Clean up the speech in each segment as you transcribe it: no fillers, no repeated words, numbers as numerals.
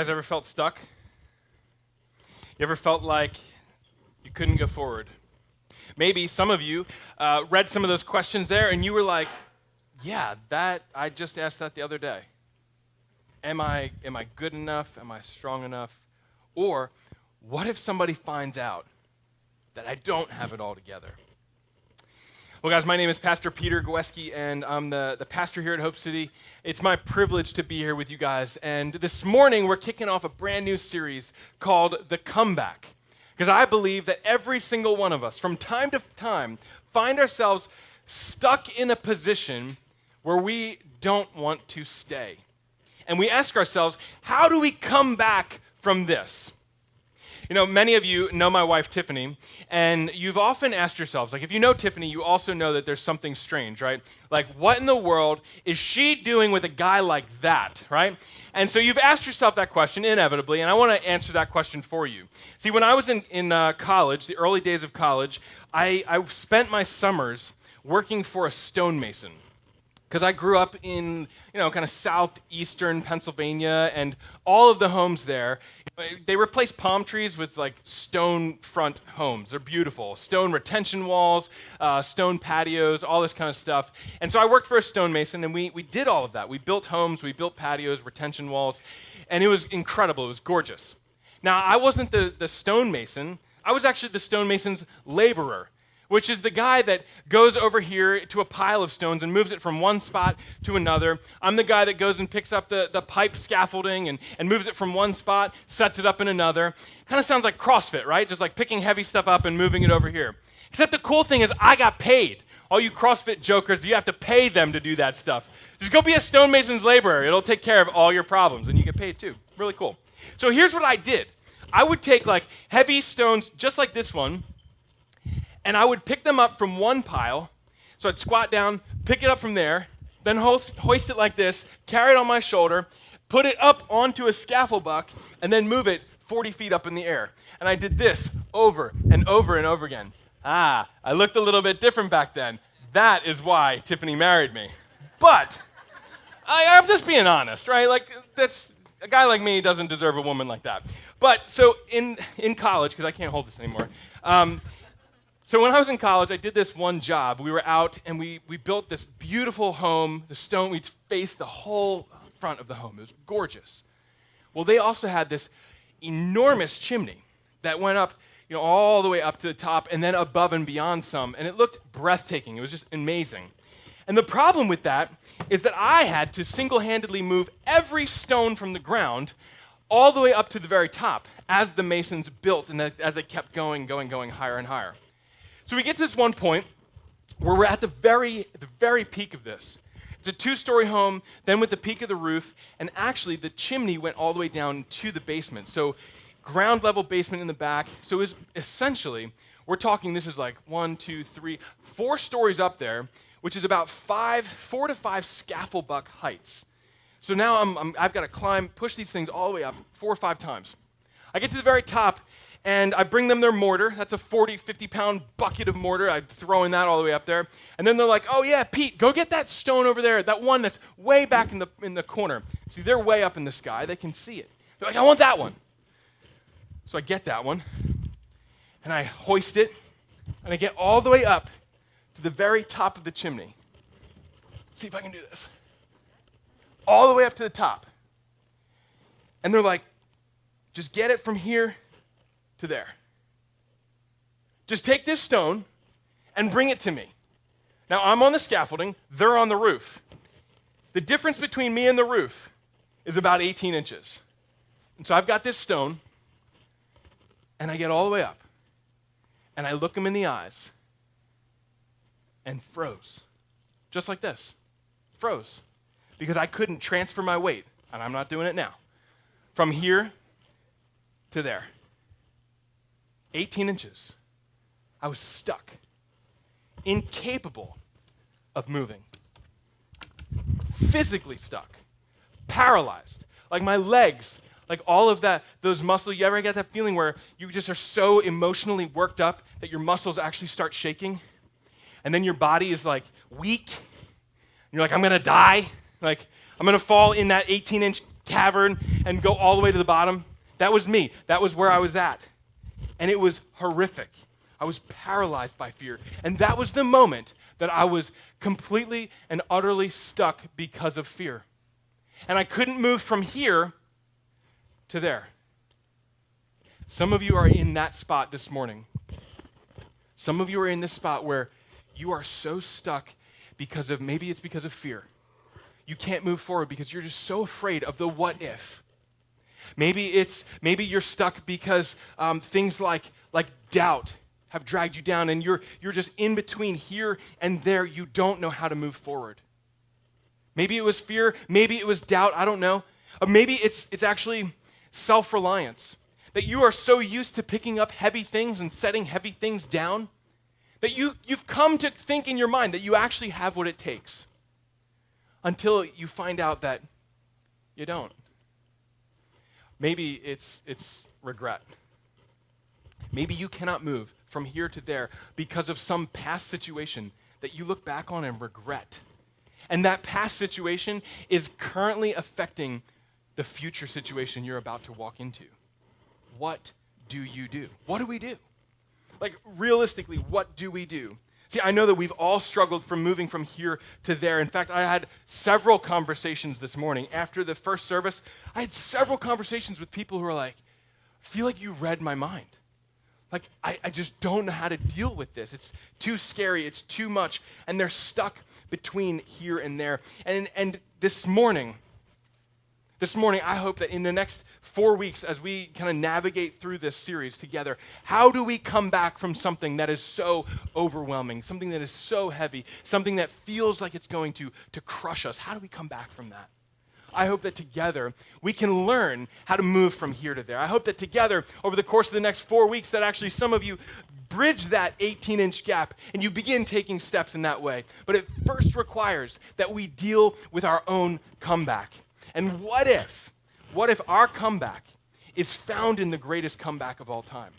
You guys ever felt stuck? You ever felt like you couldn't go forward? Maybe some of you read some of those questions there and you were like, yeah, I just asked that the other day. Am I good enough? Am I strong enough? Or what if somebody finds out that I don't have it all together? Well, guys, my name is Pastor Peter Gweski, and I'm the pastor here at Hope City. It's my privilege to be here with you guys. And this morning, we're kicking off a brand new series called The Comeback. Because I believe that every single one of us, from time to time, find ourselves stuck in a position where we don't want to stay. And we ask ourselves, how do we come back from this? You know, many of you know my wife, Tiffany, and you've often asked yourselves, like if you know Tiffany, you also know that there's something strange, right? Like what in the world is she doing with a guy like that, right? And so you've asked yourself that question inevitably, and I want to answer that question for you. See, when I was in college, the early days of college, I spent my summers working for a stonemason. Because I grew up in, kind of southeastern Pennsylvania, and all of the homes there, they replaced palm trees with like stone front homes. They're beautiful. Stone retention walls, stone patios, all this kind of stuff. And so I worked for a stonemason, and we did all of that. We built homes, we built patios, retention walls, and it was incredible. It was gorgeous. Now, I wasn't the stonemason. I was actually the stonemason's laborer, which is the guy that goes over here to a pile of stones and moves it from one spot to another. I'm the guy that goes and picks up the pipe scaffolding and moves it from one spot, sets it up in another. Kind of sounds like CrossFit, right? Just like picking heavy stuff up and moving it over here. Except the cool thing is I got paid. All you CrossFit jokers, you have to pay them to do that stuff. Just go be a stonemason's laborer. It'll take care of all your problems, and you get paid too. Really cool. So here's what I did. I would take like heavy stones just like this one, and I would pick them up from one pile. So I'd squat down, pick it up from there, then hoist it like this, carry it on my shoulder, put it up onto a scaffold buck, and then move it 40 feet up in the air. And I did this over and over and over again. I looked a little bit different back then. That is why Tiffany married me. But I'm just being honest, right? Like that's a guy like me doesn't deserve a woman like that. But so in college, because I can't hold this anymore, so when I was in college, I did this one job. We were out, and we built this beautiful home. The stone, we faced the whole front of the home. It was gorgeous. Well, they also had this enormous chimney that went up, all the way up to the top, and then above and beyond some, and it looked breathtaking. It was just amazing. And the problem with that is that I had to single-handedly move every stone from the ground all the way up to the very top as the masons built and as they kept going higher and higher. So we get to this one point where we're at the very peak of this. It's a 2-story home, then with the peak of the roof, and actually the chimney went all the way down to the basement. So ground level basement in the back. So it was essentially, we're talking, this is like 1, 2, 3, 4 stories up there, which is about 4 to 5 scaffold buck heights. So now I've got to climb, push these things all the way up 4 or 5 times. I get to the very top, and I bring them their mortar. That's a 40, 50-pound bucket of mortar. I'm throwing that all the way up there. And then they're like, oh, yeah, Pete, go get that stone over there, that one that's way back in the corner. See, they're way up in the sky. They can see it. They're like, I want that one. So I get that one, and I hoist it, and I get all the way up to the very top of the chimney. Let's see if I can do this. All the way up to the top. And they're like, just get it from here to there. Just take this stone and bring it to me. Now, I'm on the scaffolding. They're on the roof. The difference between me and the roof is about 18 inches. And so I've got this stone, and I get all the way up, and I look them in the eyes, and froze. Just like this. Froze. Because I couldn't transfer my weight, and I'm not doing it now, from here to there. 18 inches. I was stuck, incapable of moving, physically stuck, paralyzed, like my legs, like all of that, those muscles. You ever get that feeling where you just are so emotionally worked up that your muscles actually start shaking, and then your body is like weak, and you're like, I'm gonna die, like I'm gonna fall in that 18-inch cavern and go all the way to the bottom? That was me. That was where I was at. And it was horrific. I was paralyzed by fear. And that was the moment that I was completely and utterly stuck because of fear. And I couldn't move from here to there. Some of you are in that spot this morning. Some of you are in this spot where you are so stuck because of, maybe it's because of fear. You can't move forward because you're just so afraid of the what if. Maybe you're stuck because things like doubt have dragged you down and you're just in between here and there. You don't know how to move forward. Maybe it was fear, maybe it was doubt, I don't know. Or maybe it's actually self-reliance. That you are so used to picking up heavy things and setting heavy things down that you've come to think in your mind that you actually have what it takes until you find out that you don't. Maybe it's regret. Maybe you cannot move from here to there because of some past situation that you look back on and regret. And that past situation is currently affecting the future situation you're about to walk into. What do you do? What do we do? Like, realistically, what do we do? See, I know that we've all struggled from moving from here to there. In fact, I had several conversations this morning. After the first service, I had several conversations with people who were like, I feel like you read my mind. Like, I just don't know how to deal with this. It's too scary. It's too much. And they're stuck between here and there. And this morning, I hope that in the next 4 weeks, as we kind of navigate through this series together, how do we come back from something that is so overwhelming, something that is so heavy, something that feels like it's going to crush us? How do we come back from that? I hope that together we can learn how to move from here to there. I hope that together, over the course of the next 4 weeks, that actually some of you bridge that 18-inch gap and you begin taking steps in that way. But it first requires that we deal with our own comeback. And what if our comeback is found in the greatest comeback of all time?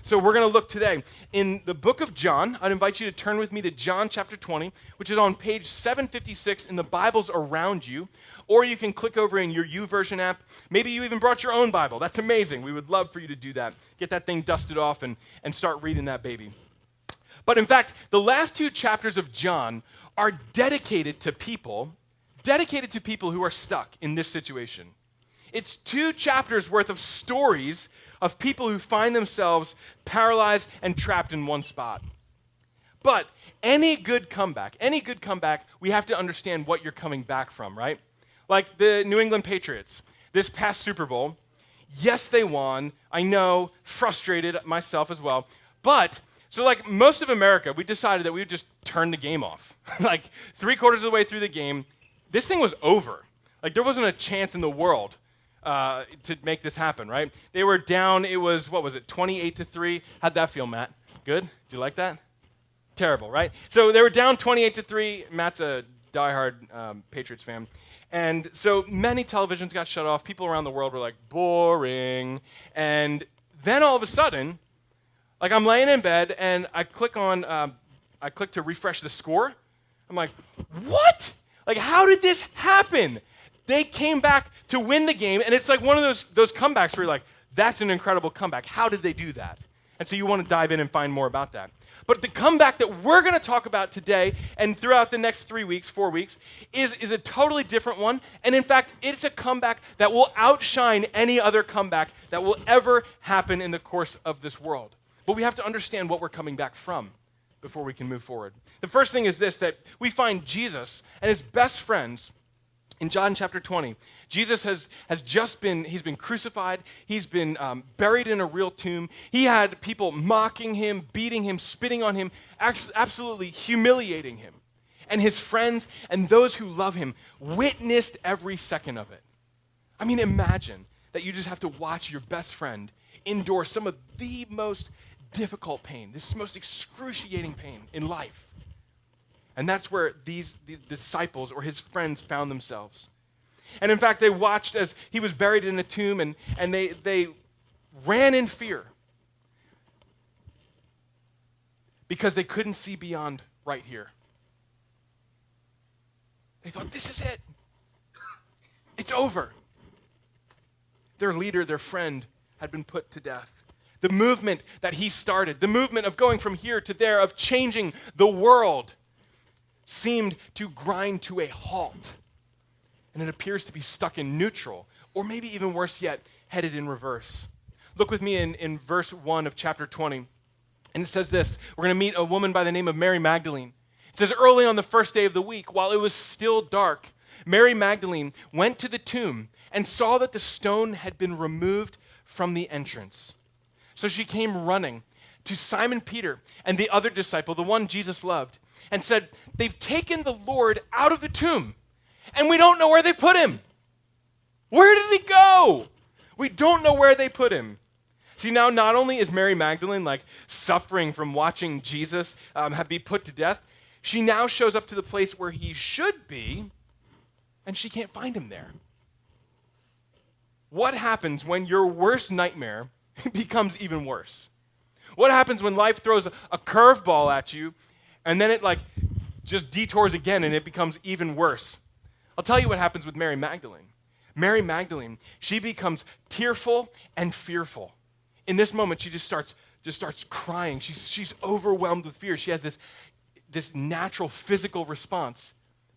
So we're going to look today in the book of John. I'd invite you to turn with me to John chapter 20, which is on page 756 in the Bibles around you. Or you can click over in your YouVersion app. Maybe you even brought your own Bible. That's amazing. We would love for you to do that. Get that thing dusted off and start reading that baby. But in fact, the last 2 chapters of John are dedicated to people who are stuck in this situation. It's 2 chapters worth of stories of people who find themselves paralyzed and trapped in one spot. But any good comeback, we have to understand what you're coming back from, right? Like the New England Patriots, this past Super Bowl, yes, they won. I know, frustrated myself as well. But, so like most of America, we decided that we would just turn the game off. Like 3/4 of the way through the game, this thing was over. Like there wasn't a chance in the world to make this happen, right? They were down, it was, 28-3? How'd that feel, Matt? Good? Did you like that? Terrible, right? So they were down 28-3. Matt's a diehard Patriots fan. And so many televisions got shut off. People around the world were like, boring. And then all of a sudden, like I'm laying in bed and I click to refresh the score. I'm like, what? Like, how did this happen? They came back to win the game, and it's like one of those comebacks where you're like, that's an incredible comeback. How did they do that? And so you want to dive in and find more about that. But the comeback that we're going to talk about today and throughout the next 4 weeks, is a totally different one. And in fact, it's a comeback that will outshine any other comeback that will ever happen in the course of this world. But we have to understand what we're coming back from before we can move forward. The first thing is this, that we find Jesus and his best friends in John chapter 20. Jesus has just been crucified. He's been buried in a real tomb. He had people mocking him, beating him, spitting on him, absolutely humiliating him. And his friends and those who love him witnessed every second of it. I mean, imagine that you just have to watch your best friend endure some of the most difficult pain, this most excruciating pain in life. And that's where these disciples or his friends found themselves. And in fact, they watched as he was buried in a tomb, and they ran in fear because they couldn't see beyond right here. They thought, this is it. It's over. Their leader, their friend, had been put to death. The movement that he started, the movement of going from here to there, of changing the world, seemed to grind to a halt. And it appears to be stuck in neutral, or maybe even worse yet, headed in reverse. Look with me in verse 1 of chapter 20. And it says this. We're going to meet a woman by the name of Mary Magdalene. It says, early on the first day of the week, while it was still dark, Mary Magdalene went to the tomb and saw that the stone had been removed from the entrance. So she came running to Simon Peter and the other disciple, the one Jesus loved, and said, they've taken the Lord out of the tomb, and we don't know where they put him. Where did he go? We don't know where they put him. See, now not only is Mary Magdalene suffering from watching Jesus be put to death, she now shows up to the place where he should be, and she can't find him there. What happens when your worst nightmare becomes even worse? What happens when life throws a curveball at you, and then it just detours again, and it becomes even worse? I'll tell you what happens with Mary Magdalene. Mary Magdalene, she becomes tearful and fearful. In this moment, she just starts crying. She's overwhelmed with fear. She has this natural physical response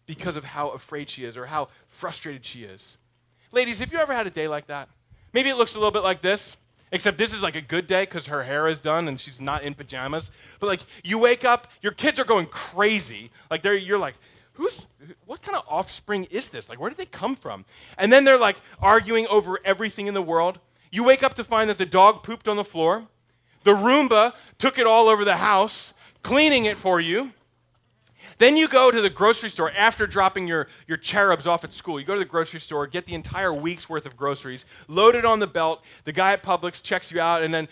because of how afraid she is or how frustrated she is. Ladies, have you ever had a day like that? Maybe it looks a little bit like this, except this is a good day because her hair is done and she's not in pajamas. But you wake up, your kids are going crazy. You're like, what kind of offspring is this? Where did they come from? And then they're arguing over everything in the world. You wake up to find that the dog pooped on the floor. The Roomba took it all over the house, cleaning it for you. Then you go to the grocery store after dropping your cherubs off at school. You go to the grocery store, get the entire week's worth of groceries, load it on the belt. The guy at Publix checks you out, and then,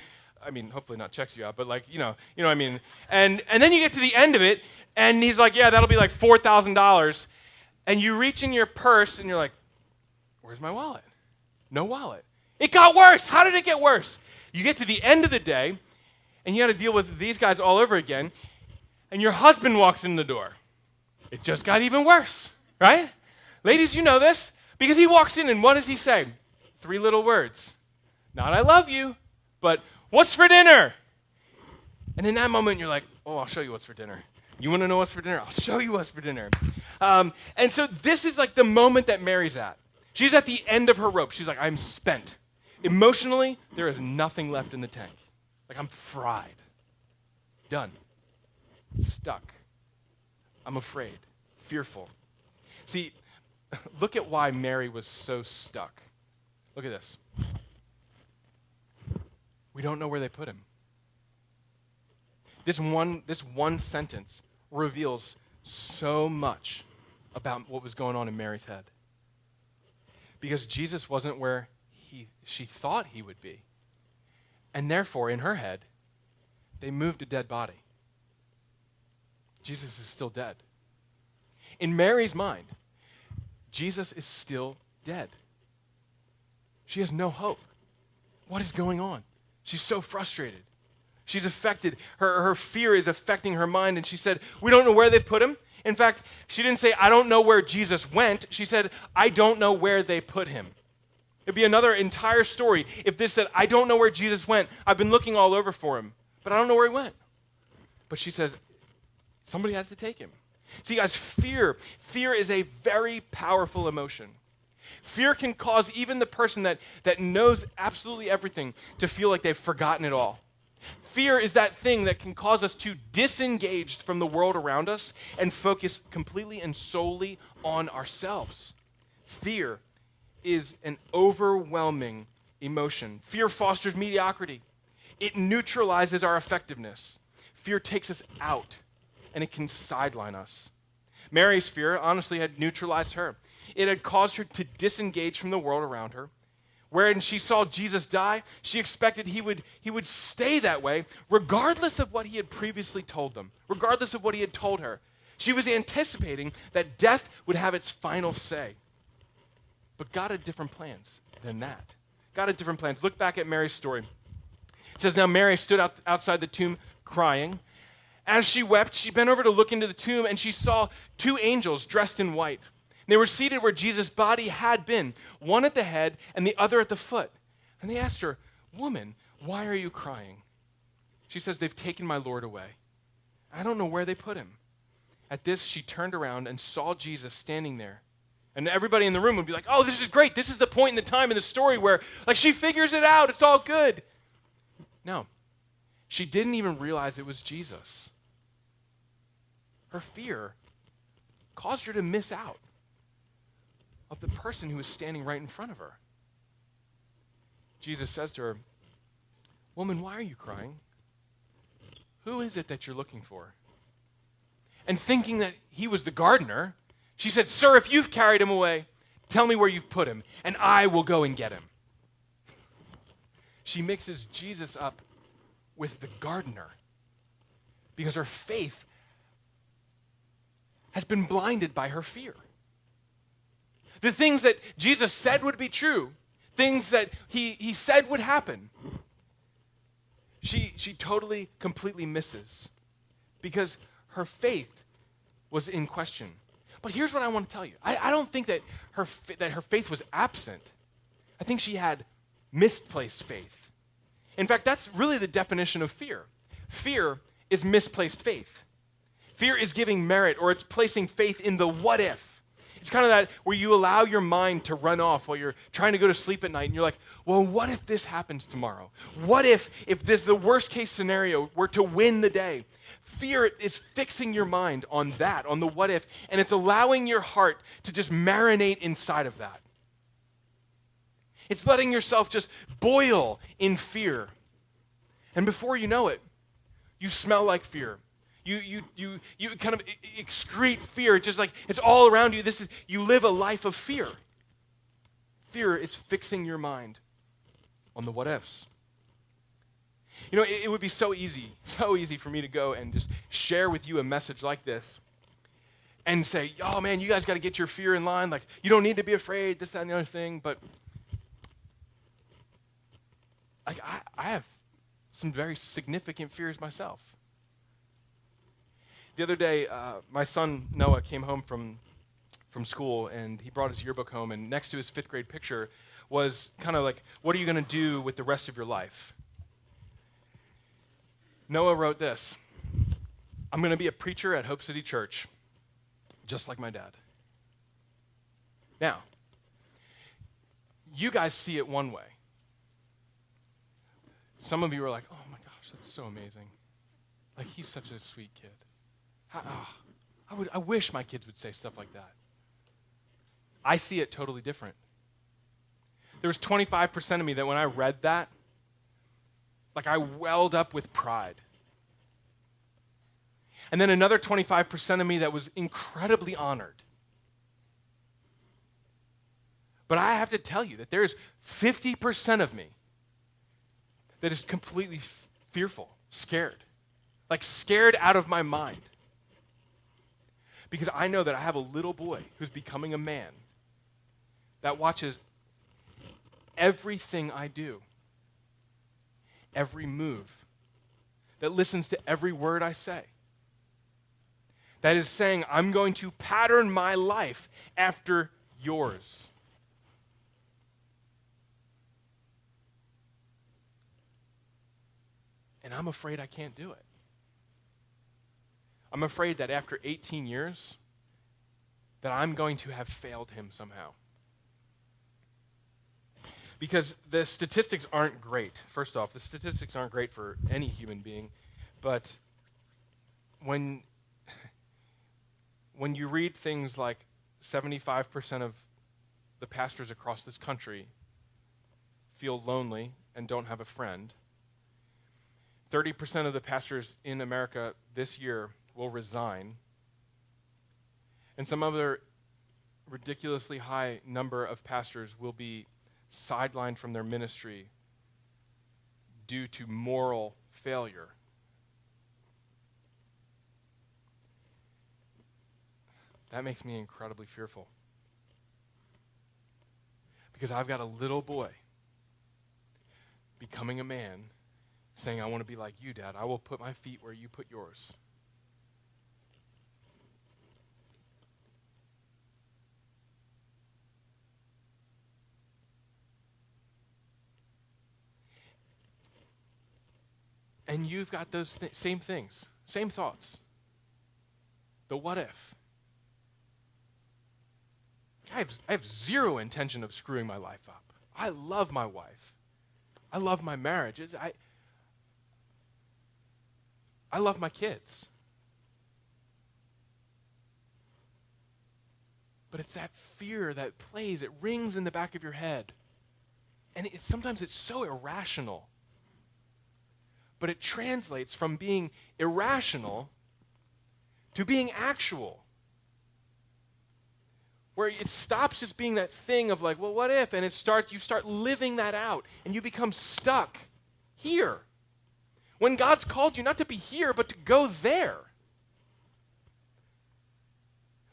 hopefully not checks you out, but you know what I mean. And then you get to the end of it, and he's like, yeah, that'll be $4,000. And you reach in your purse, and you're like, where's my wallet? No wallet. It got worse. How did it get worse? You get to the end of the day, and you got to deal with these guys all over again, and your husband walks in the door. It just got even worse, right? Ladies, you know this, because he walks in, and what does he say? 3 little words. Not I love you, but what's for dinner? And in that moment, you're like, oh, I'll show you what's for dinner. You want to know what's for dinner? I'll show you what's for dinner. And so this is the moment that Mary's at. She's at the end of her rope. She's like, I'm spent. Emotionally, there is nothing left in the tank. I'm fried. Done. Stuck. I'm afraid. Fearful. See, look at why Mary was so stuck. Look at this. We don't know where they put him. This one sentence reveals so much about what was going on in Mary's head. Because Jesus wasn't where she thought he would be. And therefore, in her head, they moved a dead body. Jesus is still dead. In Mary's mind, Jesus is still dead. She has no hope. What is going on? She's so frustrated. She's affected. Her fear is affecting her mind, and she said, we don't know where they put him. In fact, she didn't say, I don't know where Jesus went. She said, I don't know where they put him. It'd be another entire story if this said, I don't know where Jesus went. I've been looking all over for him, but I don't know where he went. But she says, somebody has to take him. See, guys, fear is a very powerful emotion. Fear can cause even the person that knows absolutely everything to feel like they've forgotten it all. Fear is that thing that can cause us to disengage from the world around us and focus completely and solely on ourselves. Fear is an overwhelming emotion. Fear fosters mediocrity. It neutralizes our effectiveness. Fear takes us out, and it can sideline us. Mary's fear, honestly, had neutralized her. It had caused her to disengage from the world around her. Wherein she saw Jesus die, she expected he would stay that way, regardless of what he had previously told them, regardless of what he had told her. She was anticipating that death would have its final say. But God had different plans than that. God had different plans. Look back at Mary's story. It says, now Mary stood outside the tomb crying. As she wept, she bent over to look into the tomb, and she saw 2 angels dressed in white. They were seated where Jesus' body had been, one at the head and the other at the foot. And they asked her, "Woman, why are you crying?" She says, "They've taken my Lord away. I don't know where they put him." At this, she turned around and saw Jesus standing there. And everybody in the room would be like, "Oh, this is great. This is the point in the time in the story where, like, she figures it out. It's all good." No, she didn't even realize it was Jesus. Her fear caused her to miss out of the person who was standing right in front of her. Jesus says to her, "Woman, why are you crying? Who is it that you're looking for?" And thinking that he was the gardener, she said, "Sir, if you've carried him away, tell me where you've put him, and I will go and get him." She mixes Jesus up with the gardener because her faith has been blinded by her fear. The things that Jesus said would be true, things that he said would happen, she totally, completely misses because her faith was in question. But here's what I want to tell you. I don't think that her faith was absent. I think she had misplaced faith. In fact, that's really the definition of fear. Fear is misplaced faith. Fear is giving merit, or it's placing faith in the what if. It's kind of that where you allow your mind to run off while you're trying to go to sleep at night, and you're like, well, what if this happens tomorrow? What if this the worst case scenario were to win the day? Fear is fixing your mind on that, on the what if, and it's allowing your heart to just marinate inside of that. It's letting yourself just boil in fear. And before you know it, you smell like fear. You kind of excrete fear. It's just like it's all around you. You live a life of fear. Fear is fixing your mind on the what ifs. You know, it would be so easy for me to go and just share with you a message like this and say, "Oh man, you guys got to get your fear in line. Like, you don't need to be afraid, this, that, and the other thing." But like, I have some very significant fears myself. The other day, my son Noah came home from school, and he brought his yearbook home, and next to his 5th grade picture was kind of like, what are you going to do with the rest of your life? Noah wrote this: "I'm going to be a preacher at Hope City Church, just like my dad." Now, you guys see it one way. Some of you are like, "Oh my gosh, that's so amazing. Like, he's such a sweet kid. I wish my kids would say stuff like that." I see it totally different. There was 25% of me that when I read that, like, I welled up with pride. And then another 25% of me that was incredibly honored. But I have to tell you that there's 50% of me that is completely fearful, scared. Like, scared out of my mind. Because I know that I have a little boy who's becoming a man that watches everything I do, every move, that listens to every word I say, that is saying, "I'm going to pattern my life after yours." And I'm afraid I can't do it. I'm afraid that after 18 years, that I'm going to have failed him somehow. Because the statistics aren't great. First off, the statistics aren't great for any human being. But when you read things like 75% of the pastors across this country feel lonely and don't have a friend, 30% of the pastors in America this year will resign, and some other ridiculously high number of pastors will be sidelined from their ministry due to moral failure. That makes me incredibly fearful. Because I've got a little boy becoming a man saying, "I want to be like you, Dad. I will put my feet where you put yours." And you've got those same things, same thoughts. The what if? I have zero intention of screwing my life up. I love my wife. I love my marriage. I love my kids. But it's that fear that plays, it rings in the back of your head. And sometimes it's so irrational. But it translates from being irrational to being actual. Where it stops just being that thing of like, well, what if? And you start living that out, and you become stuck here. When God's called you not to be here, but to go there.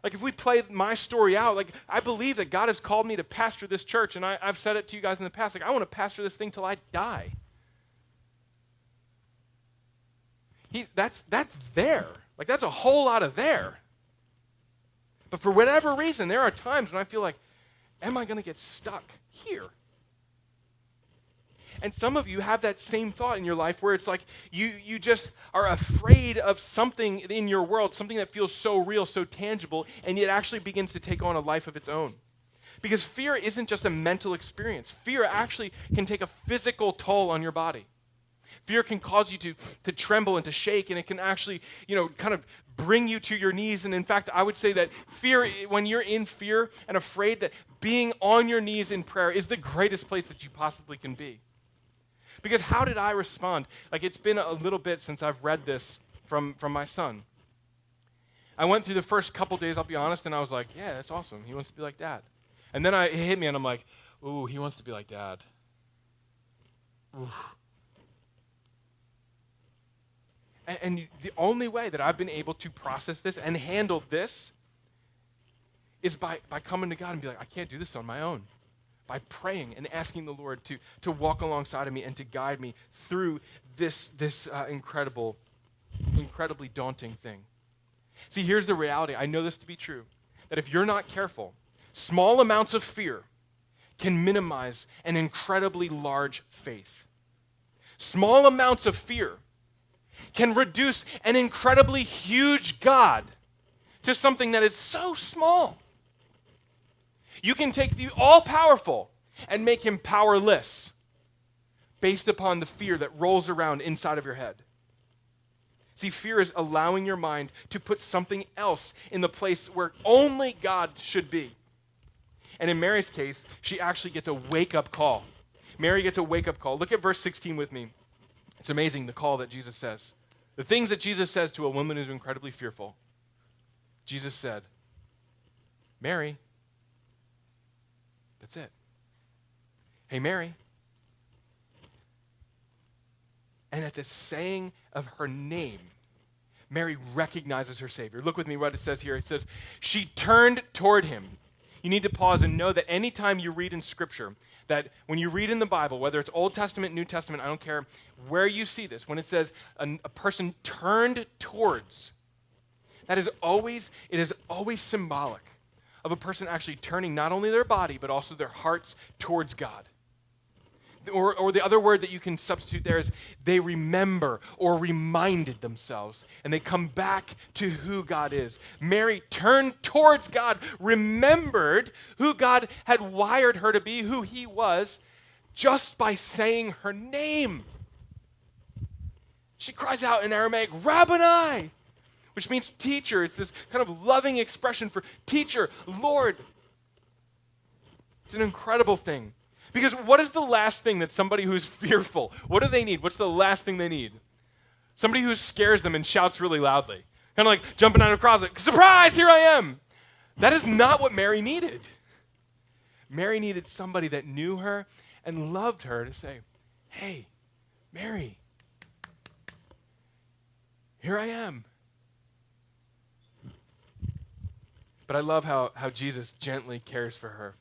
Like if we play my story out, like I believe that God has called me to pastor this church, and I've said it to you guys in the past, like I want to pastor this thing till I die. That's there. Like that's a whole lot of there. But for whatever reason, there are times when I feel like, am I going to get stuck here? And some of you have that same thought in your life where it's like you just are afraid of something in your world, something that feels so real, so tangible, and it actually begins to take on a life of its own. Because fear isn't just a mental experience. Fear actually can take a physical toll on your body. Fear can cause you to tremble and to shake, and it can actually, kind of bring you to your knees. And in fact, I would say that fear, when you're in fear and afraid, that being on your knees in prayer is the greatest place that you possibly can be. Because how did I respond? Like it's been a little bit since I've read this from my son. I went through the first couple days, I'll be honest, and I was like, yeah, that's awesome. He wants to be like Dad. And then it hit me, and I'm like, ooh, he wants to be like Dad. Ooh. And the only way that I've been able to process this and handle this is by coming to God and be like, I can't do this on my own. By praying and asking the Lord to walk alongside of me and to guide me through this incredibly daunting thing. See, here's the reality. I know this to be true, that if you're not careful, small amounts of fear can minimize an incredibly large faith. Small amounts of fear can reduce an incredibly huge God to something that is so small. You can take the all-powerful and make him powerless based upon the fear that rolls around inside of your head. See, fear is allowing your mind to put something else in the place where only God should be. And in Mary's case, she actually gets a wake-up call. Mary gets a wake-up call. Look at verse 16 with me. It's amazing, the call that Jesus says. The things that Jesus says to a woman who's incredibly fearful. Jesus said, Mary. That's it. Hey, Mary. And at the saying of her name, Mary recognizes her Savior. Look with me what it says here. It says, she turned toward him. You need to pause and know that anytime you read in Scripture, that when you read in the Bible, whether it's Old Testament, New Testament, I don't care where you see this, when it says a person turned towards, it is always symbolic of a person actually turning not only their body, but also their hearts towards God. Or the other word that you can substitute there is they remember or reminded themselves, and they come back to who God is. Mary turned towards God, remembered who God had wired her to be, who he was, just by saying her name. She cries out in Aramaic, Rabboni, which means teacher. It's this kind of loving expression for teacher, Lord. It's an incredible thing. Because what is the last thing that somebody who's fearful, what do they need? What's the last thing they need? Somebody who scares them and shouts really loudly. Kind of like jumping out of a crowd, like, surprise, here I am. That is not what Mary needed. Mary needed somebody that knew her and loved her to say, hey, Mary, here I am. But I love how Jesus gently cares for her.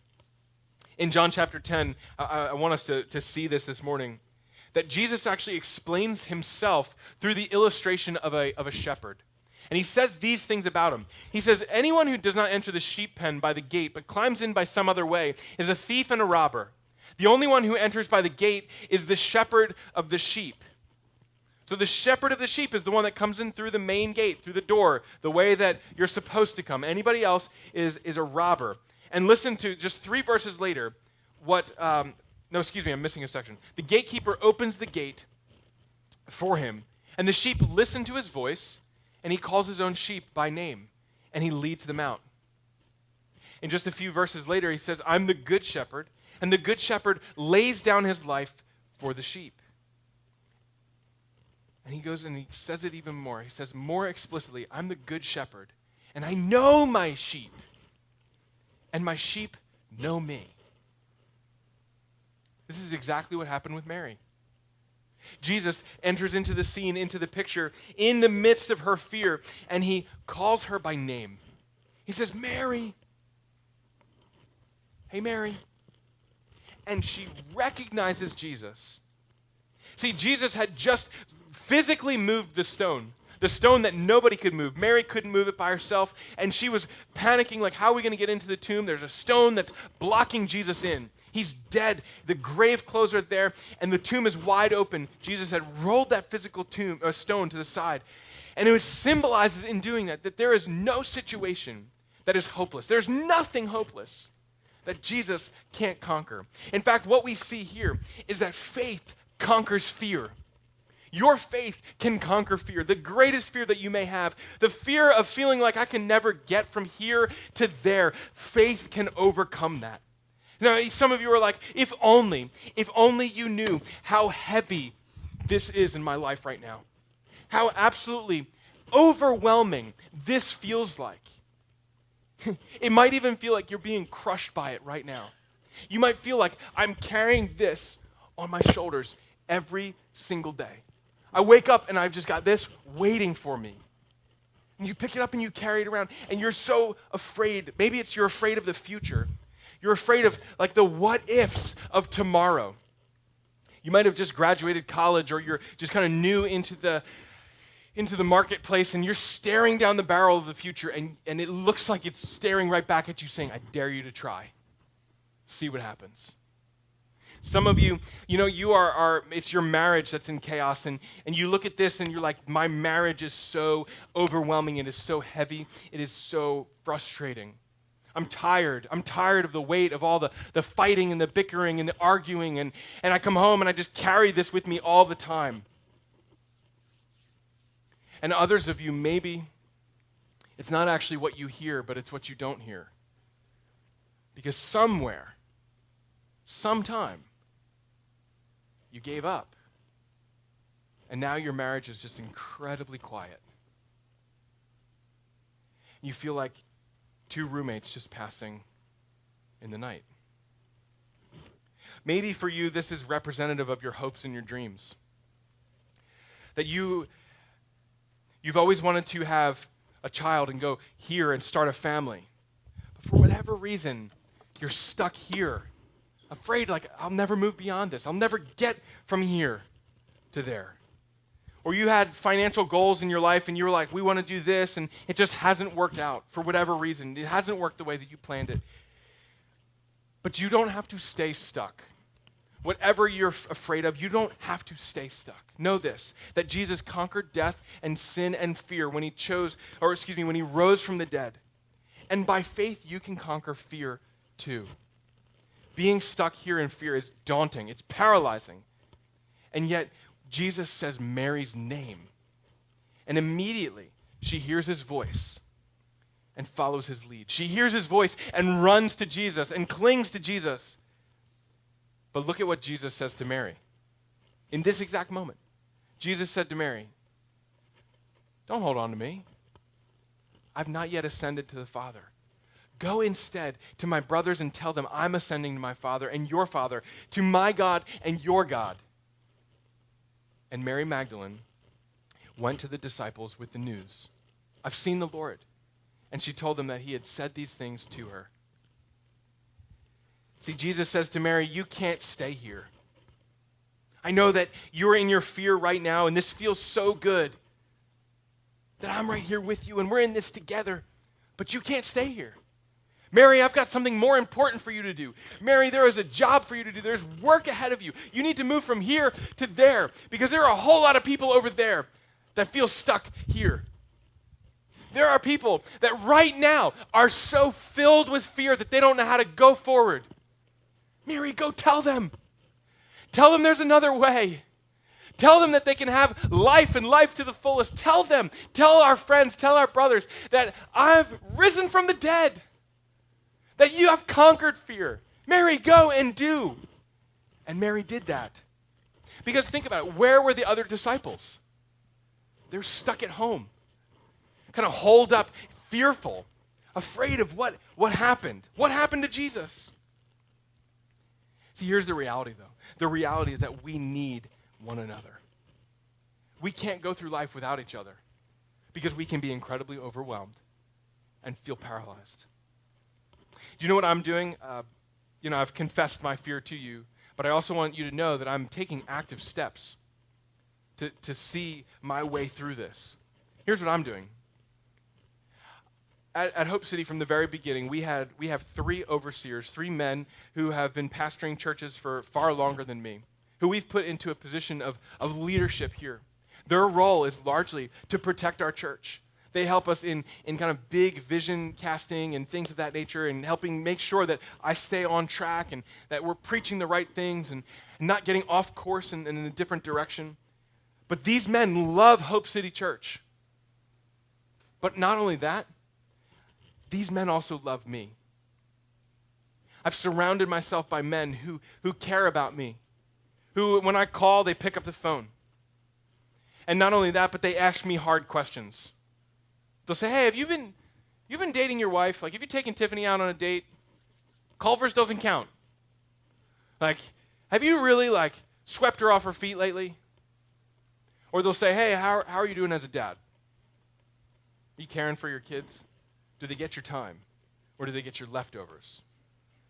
In John chapter 10, I want us to see this morning, that Jesus actually explains himself through the illustration of a shepherd. And he says these things about him. He says, anyone who does not enter the sheep pen by the gate, but climbs in by some other way, is a thief and a robber. The only one who enters by the gate is the shepherd of the sheep. So the shepherd of the sheep is the one that comes in through the main gate, through the door, the way that you're supposed to come. Anybody else is a robber. And listen to just 3 verses later what, I'm missing a section. The gatekeeper opens the gate for him, and the sheep listen to his voice, and he calls his own sheep by name, and he leads them out. In just a few verses later, he says, I'm the good shepherd, and the good shepherd lays down his life for the sheep. And he goes and he says it even more. He says more explicitly, I'm the good shepherd, and I know my sheep, and my sheep know me. This is exactly what happened with Mary. Jesus enters into the scene, into the picture, in the midst of her fear, and he calls her by name. He says, Mary. Hey, Mary. And she recognizes Jesus. See, Jesus had just physically moved the stone that nobody could move. Mary couldn't move it by herself, and she was panicking, like, how are we going to get into the tomb? There's a stone that's blocking Jesus in. He's dead. The grave clothes are there, and the tomb is wide open. Jesus had rolled that physical stone to the side, and it symbolizes in doing that there is no situation that is hopeless. There's nothing hopeless that Jesus can't conquer. In fact, what we see here is that faith conquers fear. Your faith can conquer fear, the greatest fear that you may have, the fear of feeling like I can never get from here to there. Faith can overcome that. Now, some of you are like, if only you knew how heavy this is in my life right now, how absolutely overwhelming this feels like. It might even feel like you're being crushed by it right now. You might feel like I'm carrying this on my shoulders every single day. I wake up and I've just got this waiting for me. And you pick it up and you carry it around, and you're so afraid. Maybe you're afraid of the future. You're afraid of like the what ifs of tomorrow. You might have just graduated college, or you're just kind of new into the marketplace, and you're staring down the barrel of the future, and it looks like it's staring right back at you saying, I dare you to try. See what happens. Some of you, you are it's your marriage that's in chaos, and you look at this and you're like, my marriage is so overwhelming, it is so heavy, it is so frustrating. I'm tired of the weight of all the fighting and the bickering and the arguing, and I come home and I just carry this with me all the time. And others of you, maybe it's not actually what you hear, but it's what you don't hear. Because somewhere, sometime, you gave up. And now your marriage is just incredibly quiet. You feel like 2 roommates just passing in the night. Maybe for you, this is representative of your hopes and your dreams. That you've always wanted to have a child and go here and start a family. But for whatever reason, you're stuck here. Afraid, like, I'll never move beyond this. I'll never get from here to there. Or you had financial goals in your life and you were like, we want to do this, and it just hasn't worked out for whatever reason. It hasn't worked the way that you planned it. But you don't have to stay stuck. Whatever you're afraid of, you don't have to stay stuck. Know this, that Jesus conquered death and sin and fear when when he rose from the dead. And by faith, you can conquer fear too. Being stuck here in fear is daunting. It's paralyzing. And yet, Jesus says Mary's name. And immediately, she hears his voice and follows his lead. She hears his voice and runs to Jesus and clings to Jesus. But look at what Jesus says to Mary. In this exact moment, Jesus said to Mary, don't hold on to me. I've not yet ascended to the Father. Go instead to my brothers and tell them I'm ascending to my Father and your Father, to my God and your God. And Mary Magdalene went to the disciples with the news. I've seen the Lord. And she told them that he had said these things to her. See, Jesus says to Mary, you can't stay here. I know that you're in your fear right now, and this feels so good that I'm right here with you, and we're in this together. But you can't stay here. Mary, I've got something more important for you to do. Mary, there is a job for you to do. There's work ahead of you. You need to move from here to there because there are a whole lot of people over there that feel stuck here. There are people that right now are so filled with fear that they don't know how to go forward. Mary, go tell them. Tell them there's another way. Tell them that they can have life and life to the fullest. Tell them, tell our friends, tell our brothers that I've risen from the dead, that you have conquered fear. Mary, go and do. And Mary did that. Because think about it, where were the other disciples? They're stuck at home, kind of holed up, fearful, afraid of what happened. What happened to Jesus? See, here's the reality, though. The reality is that we need one another. We can't go through life without each other because we can be incredibly overwhelmed and feel paralyzed. Do you know what I'm doing? I've confessed my fear to you, but I also want you to know that I'm taking active steps to see my way through this. Here's what I'm doing. At Hope City, from the very beginning, we have 3 overseers, 3 men who have been pastoring churches for far longer than me, who we've put into a position of leadership here. Their role is largely to protect our church. They help us in kind of big vision casting and things of that nature and helping make sure that I stay on track and that we're preaching the right things and not getting off course and in a different direction. But these men love Hope City Church. But not only that, these men also love me. I've surrounded myself by men who care about me, who, when I call, they pick up the phone. And not only that, but they ask me hard questions. They'll say, hey, have you been dating your wife? Like, have you taken Tiffany out on a date? Culver's doesn't count. Like, have you really, swept her off her feet lately? Or they'll say, hey, how are you doing as a dad? Are you caring for your kids? Do they get your time? Or do they get your leftovers?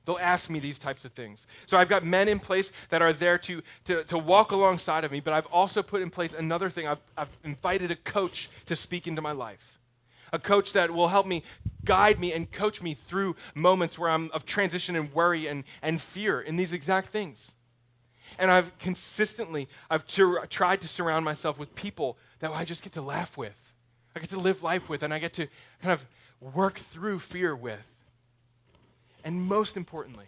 They'll ask me these types of things. So I've got men in place that are there to walk alongside of me, but I've also put in place another thing. I've invited a coach to speak into my life. A coach that will help me, guide me, and coach me through moments where I'm of transition and worry and fear in these exact things. And I've tried to surround myself with people that I just get to laugh with. I get to live life with, and I get to kind of work through fear with. And most importantly,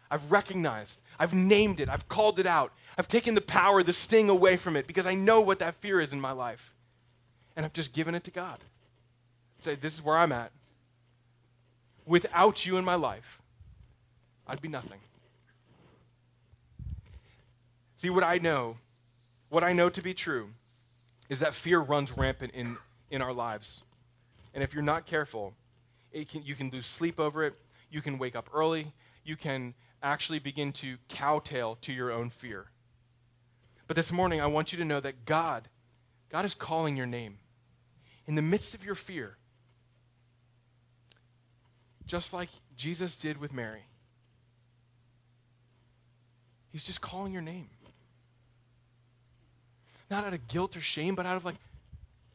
I've recognized, I've named it, I've called it out. I've taken the power, the sting away from it because I know what that fear is in my life. And I've just given it to God. Say, this is where I'm at. Without you in my life, I'd be nothing. See, what I know to be true is that fear runs rampant in our lives. And if you're not careful, you can lose sleep over it. You can wake up early. You can actually begin to kowtow to your own fear. But this morning, I want you to know that God is calling your name. In the midst of your fear, just like Jesus did with Mary, he's just calling your name. Not out of guilt or shame, but out of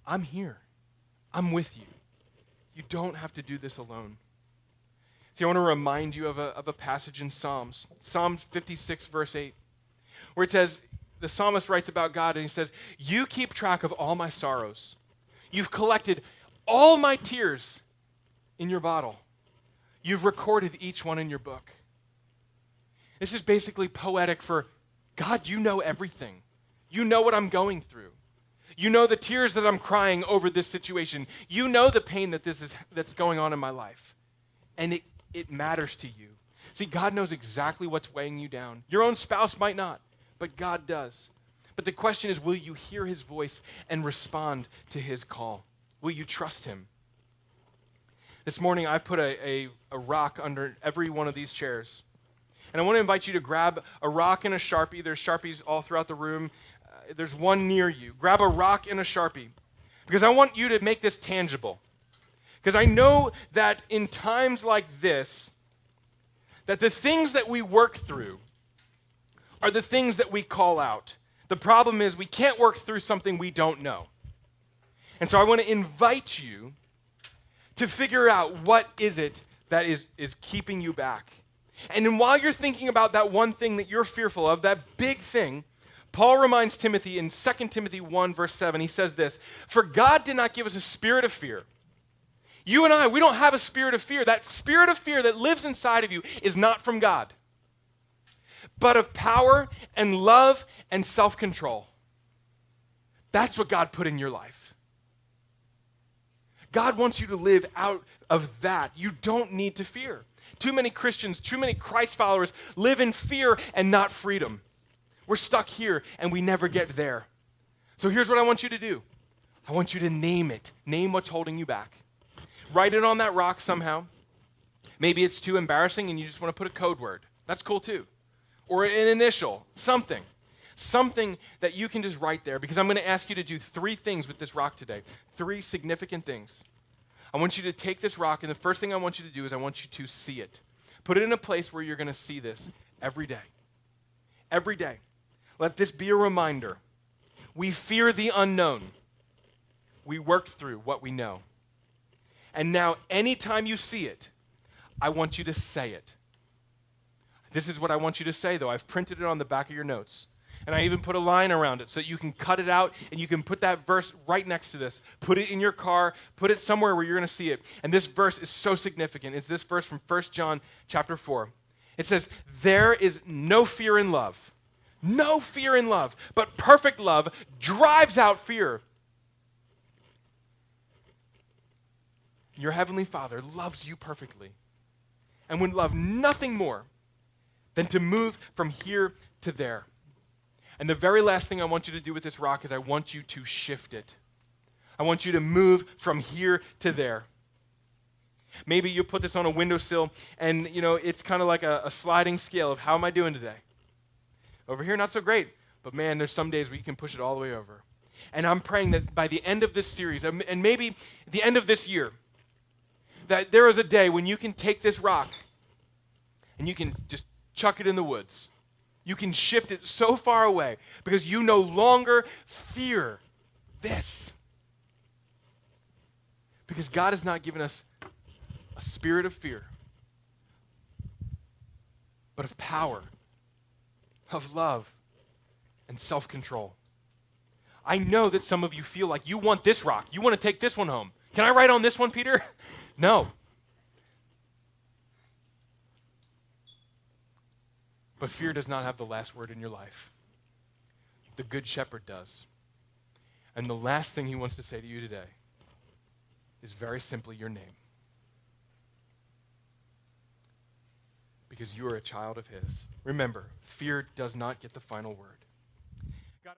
I'm here. I'm with you. You don't have to do this alone. See, I want to remind you of a passage in Psalms. Psalm 56, verse 8, where it says, the psalmist writes about God, and he says, you keep track of all my sorrows. You've collected all my tears in your bottle. You've recorded each one in your book. This is basically poetic for, God, you know everything. You know what I'm going through. You know the tears that I'm crying over this situation. You know the pain that's going on in my life. And it matters to you. See, God knows exactly what's weighing you down. Your own spouse might not, but God does. But the question is, will you hear his voice and respond to his call? Will you trust him? This morning, I put a rock under every one of these chairs. And I want to invite you to grab a rock and a Sharpie. There's Sharpies all throughout the room. There's one near you. Grab a rock and a Sharpie because I want you to make this tangible. Because I know that in times like this, that the things that we work through are the things that we call out. The problem is we can't work through something we don't know. And so I want to invite you to figure out what is it that is keeping you back. And then while you're thinking about that one thing that you're fearful of, that big thing, Paul reminds Timothy in 2 Timothy 1, verse 7, he says this, "For God did not give us a spirit of fear." You and I, we don't have a spirit of fear. That spirit of fear that lives inside of you is not from God, but of power and love and self-control. That's what God put in your life. God wants you to live out of that. You don't need to fear. Too many Christians, too many Christ followers live in fear and not freedom. We're stuck here and we never get there. So here's what I want you to do. I want you to name it. Name what's holding you back. Write it on that rock somehow. Maybe it's too embarrassing and you just want to put a code word. That's cool too. Or an initial, something. Something that you can just write there, because I'm going to ask you to do 3 things with this rock today. 3 significant things. I want you to take this rock, and the first thing I want you to do is I want you to see it. Put it in a place where you're going to see this every day. Every day. Let this be a reminder. We fear the unknown. We work through what we know. And now, anytime you see it, I want you to say it. This is what I want you to say, though. I've printed it on the back of your notes. And I even put a line around it so you can cut it out and you can put that verse right next to this. Put it in your car. Put it somewhere where you're going to see it. And this verse is so significant. It's this verse from 1 John chapter 4. It says, "There is no fear in love. No fear in love. But perfect love drives out fear." Your heavenly Father loves you perfectly and would love nothing more than to move from here to there. And the very last thing I want you to do with this rock is I want you to shift it. I want you to move from here to there. Maybe you put this on a windowsill and, it's kind of like a sliding scale of how am I doing today? Over here, not so great. But man, there's some days where you can push it all the way over. And I'm praying that by the end of this series, and maybe the end of this year, that there is a day when you can take this rock and you can just chuck it in the woods. You can shift it so far away because you no longer fear this. Because God has not given us a spirit of fear, but of power, of love, and self-control. I know that some of you feel like you want this rock. You want to take this one home. Can I write on this one, Peter? No. But fear does not have the last word in your life. The Good Shepherd does. And the last thing he wants to say to you today is very simply your name. Because you are a child of his. Remember, fear does not get the final word.